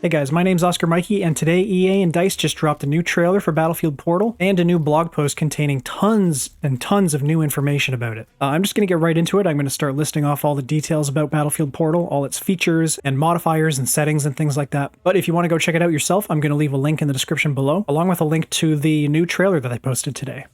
Hey guys, my name's Oscar Mikey, and today EA and DICE just dropped a new trailer for Battlefield Portal and a new blog post containing tons and tons of new information about it. I'm just going to get right into it. I'm going to start listing off all the details about Battlefield Portal, all its features and modifiers and settings and things like that. But if you want to go check it out yourself, I'm going to leave a link in the description below, along with a link to the new trailer that I posted today.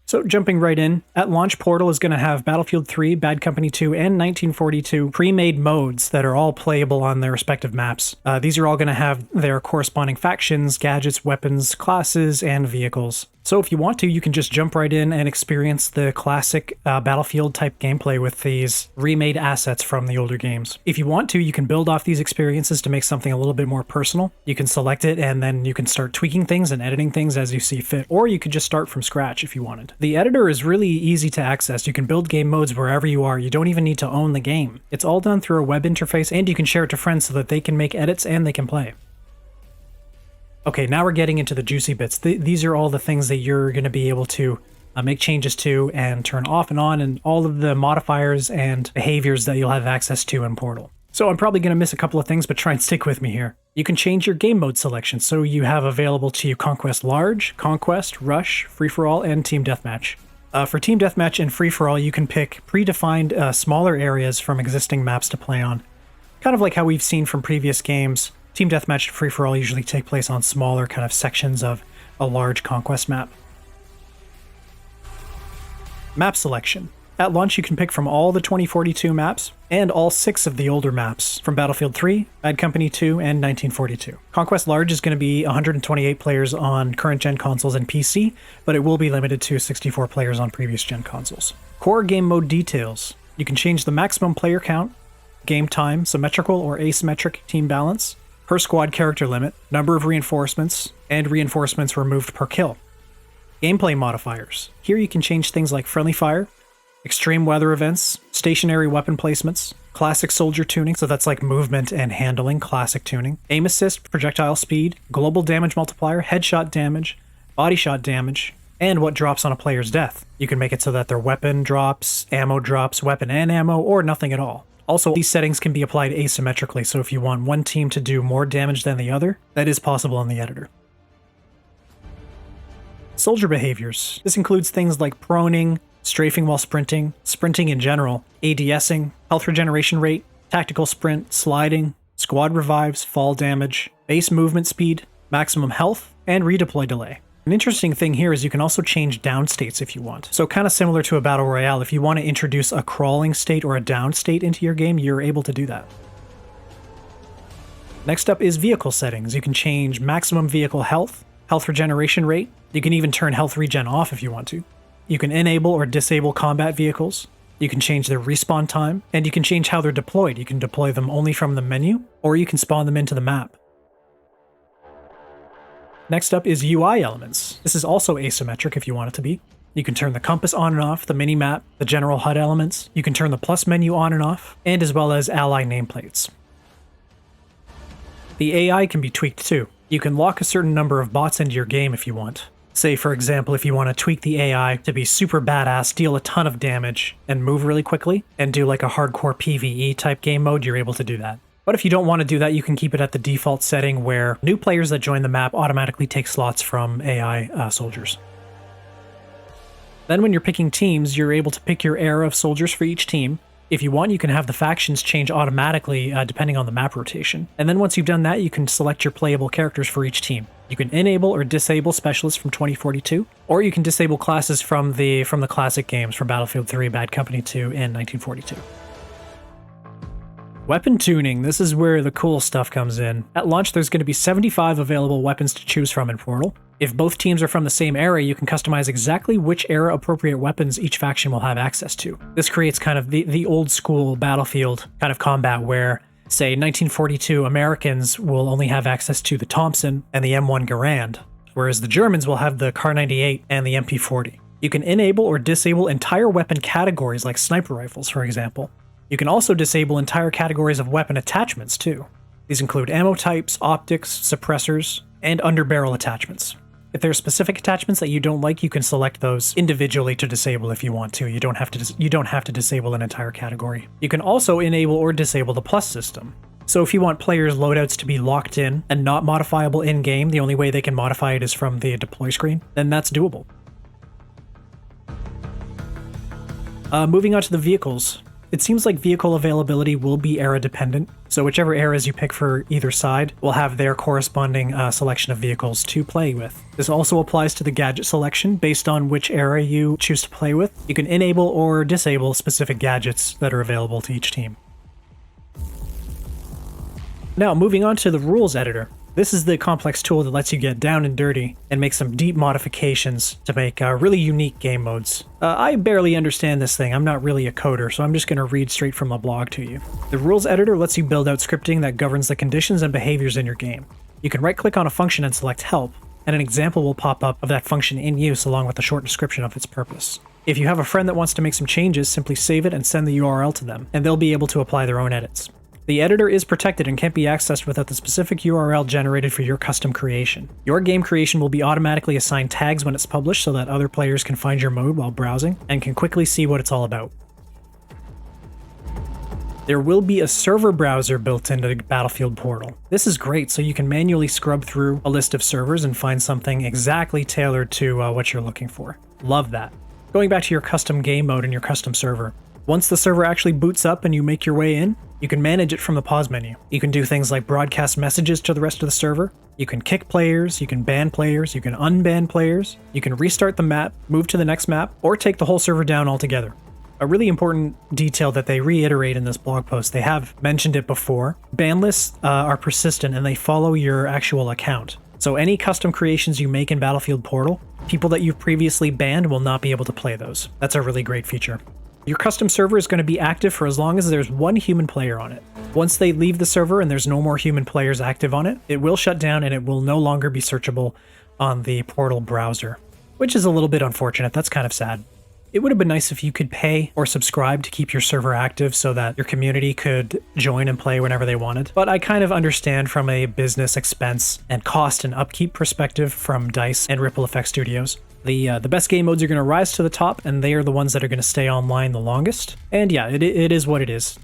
So jumping right in, at launch Portal is going to have Battlefield 3, Bad Company 2, and 1942 pre-made modes that are all playable on their respective maps. These are all going to have their corresponding factions, gadgets, weapons, classes, and vehicles. So if you want to, you can just jump right in and experience the classic Battlefield type gameplay with these remade assets from the older games. If you want to, you can build off these experiences to make something a little bit more personal. You can select it and then you can start tweaking things and editing things as you see fit, or you could just start from scratch if you wanted. The editor is really easy to access. You can build game modes wherever you are. You don't even need to own the game. It's all done through a web interface, and you can share it to friends so that they can make edits and they can play. Okay, now we're getting into the juicy bits. These are all the things that you're going to be able to make changes to and turn off and on, and all of the modifiers and behaviors that you'll have access to in Portal. So I'm probably going to miss a couple of things, but try and stick with me here. You can change your game mode selection, so you have available to you Conquest Large, Conquest, Rush, Free-for-all, and Team Deathmatch. For Team Deathmatch and Free-for-all, you can pick predefined smaller areas from existing maps to play on. Kind of like how we've seen from previous games. Team Deathmatch and Free-for-all usually take place on smaller kind of sections of a large conquest map. Map selection. At launch, you can pick from all the 2042 maps and all 6 of the older maps from Battlefield 3, Bad Company 2, and 1942. Conquest Large is going to be 128 players on current-gen consoles and PC, but it will be limited to 64 players on previous-gen consoles. Core game mode details. You can change the maximum player count, game time, symmetrical or asymmetric team balance, per squad character limit, number of reinforcements, and reinforcements removed per kill. Gameplay modifiers. Here you can change things like friendly fire, extreme weather events, stationary weapon placements, classic soldier tuning, so that's like movement and handling, classic tuning, aim assist, projectile speed, global damage multiplier, headshot damage, body shot damage, and what drops on a player's death. You can make it so that their weapon drops, weapon and ammo, or nothing at all. Also, these settings can be applied asymmetrically, so if you want one team to do more damage than the other, that is possible in the editor. Soldier behaviors. This includes things like proning, strafing while sprinting, sprinting in general, ADSing, health regeneration rate, tactical sprint, sliding, squad revives, fall damage, base movement speed, maximum health, and redeploy delay. An interesting thing here is you can also change down states if you want. So kind of similar to a battle royale, if you want to introduce a crawling state or a down state into your game, you're able to do that. Next up is vehicle settings. You can change maximum vehicle health, health regeneration rate. You can even turn health regen off if you want to. You can enable or disable combat vehicles. You can change their respawn time, and you can change how they're deployed. You can deploy them only from the menu, or you can spawn them into the map. Next up is UI elements. This is also asymmetric if you want it to be. You can turn the compass on and off, the mini-map, the general HUD elements. You can turn the plus menu on and off, and as well as ally nameplates. The AI can be tweaked too. You can lock a certain number of bots into your game if you want. Say, for example, if you want to tweak the AI to be super badass, deal a ton of damage, and move really quickly, and do like a hardcore PvE type game mode, you're able to do that. But if you don't want to do that, you can keep it at the default setting where new players that join the map automatically take slots from AI soldiers. Then when you're picking teams, you're able to pick your era of soldiers for each team. If you want, you can have the factions change automatically depending on the map rotation. And then once you've done that, you can select your playable characters for each team. You can enable or disable specialists from 2042, or you can disable classes from the classic games from Battlefield 3, Bad Company 2, and 1942. Weapon tuning. This is where the cool stuff comes in. At launch, there's going to be 75 available weapons to choose from in Portal. If both teams are from the same era, you can customize exactly which era-appropriate weapons each faction will have access to. This creates kind of the old-school Battlefield kind of combat where, say, 1942 Americans will only have access to the Thompson and the M1 Garand, whereas the Germans will have the Kar 98 and the MP40. You can enable or disable entire weapon categories like sniper rifles, for example. You can also disable entire categories of weapon attachments, too. These include ammo types, optics, suppressors, and underbarrel attachments. If there are specific attachments that you don't like, you can select those individually to disable if you want to. You don't have to disable an entire category. You can also enable or disable the plus system. So if you want players' loadouts to be locked in and not modifiable in-game, the only way they can modify it is from the deploy screen, then that's doable. Moving on to the vehicles. It seems like vehicle availability will be era dependent, so whichever eras you pick for either side will have their corresponding selection of vehicles to play with. This also applies to the gadget selection based on which era you choose to play with. You can enable or disable specific gadgets that are available to each team. Now, moving on to the rules editor. This is the complex tool that lets you get down and dirty and make some deep modifications to make really unique game modes. I barely understand this thing. I'm not really a coder, so I'm just going to read straight from a blog to you. The rules editor lets you build out scripting that governs the conditions and behaviors in your game. You can right-click on a function and select Help, and an example will pop up of that function in use along with a short description of its purpose. If you have a friend that wants to make some changes, simply save it and send the URL to them, and they'll be able to apply their own edits. The editor is protected and can't be accessed without the specific URL generated for your custom creation. Your game creation will be automatically assigned tags when it's published so that other players can find your mode while browsing and can quickly see what it's all about. There will be a server browser built into Battlefield Portal. This is great, so you can manually scrub through a list of servers and find something exactly tailored to what you're looking for. Love that. Going back to your custom game mode and your custom server. Once the server actually boots up and you make your way in, you can manage it from the pause menu. You can do things like broadcast messages to the rest of the server, you can kick players, you can ban players, you can unban players, you can restart the map, move to the next map, or take the whole server down altogether. A really important detail that they reiterate in this blog post, they have mentioned it before, ban lists are persistent and they follow your actual account. So any custom creations you make in Battlefield Portal, people that you've previously banned will not be able to play those. That's a really great feature. Your custom server is going to be active for as long as there's one human player on it. Once they leave the server and there's no more human players active on it, it will shut down and it will no longer be searchable on the Portal browser, which is a little bit unfortunate. That's kind of sad. It would have been nice if you could pay or subscribe to keep your server active so that your community could join and play whenever they wanted. But I kind of understand from a business expense and cost and upkeep perspective from DICE and Ripple Effect Studios. The best game modes are going to rise to the top, and they are the ones that are going to stay online the longest. And yeah, it is what it is.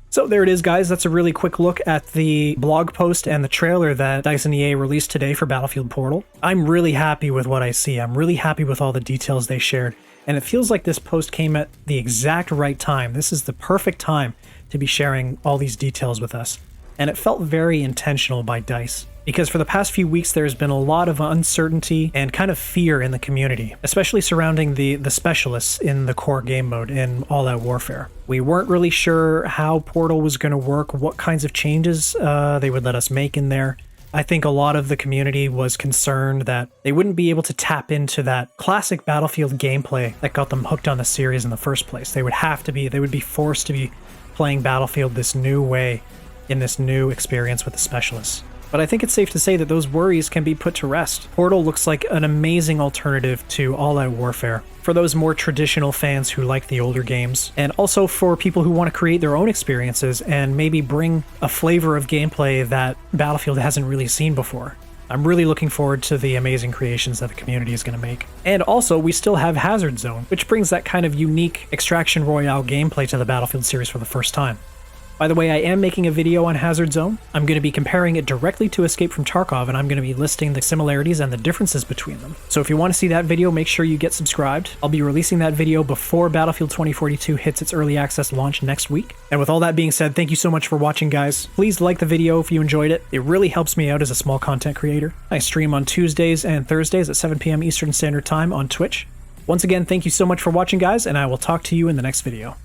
So there it is, guys. That's a really quick look at the blog post and the trailer that DICE and EA released today for Battlefield Portal. I'm really happy with what I see. I'm really happy with all the details they shared. And it feels like this post came at the exact right time. This is the perfect time to be sharing all these details with us. And it felt very intentional by DICE. Because for the past few weeks, there's been a lot of uncertainty and kind of fear in the community, especially surrounding the specialists in the core game mode in All Out Warfare. We weren't really sure how Portal was going to work, what kinds of changes they would let us make in there. I think a lot of the community was concerned that they wouldn't be able to tap into that classic Battlefield gameplay that got them hooked on the series in the first place. They would be forced to be playing Battlefield this new way in this new experience with the specialists. But I think it's safe to say that those worries can be put to rest. Portal looks like an amazing alternative to All Out Warfare for those more traditional fans who like the older games, and also for people who want to create their own experiences and maybe bring a flavor of gameplay that Battlefield hasn't really seen before. I'm really looking forward to the amazing creations that the community is going to make. And also, we still have Hazard Zone, which brings that kind of unique Extraction Royale gameplay to the Battlefield series for the first time. By the way, I am making a video on Hazard Zone. I'm going to be comparing it directly to Escape from Tarkov, and I'm going to be listing the similarities and the differences between them. So if you want to see that video, make sure you get subscribed. I'll be releasing that video before Battlefield 2042 hits its early access launch next week. And with all that being said, thank you so much for watching, guys. Please like the video if you enjoyed it. It really helps me out as a small content creator. I stream on Tuesdays and Thursdays at 7 p.m. Eastern Standard Time on Twitch. Once again, thank you so much for watching, guys, and I will talk to you in the next video.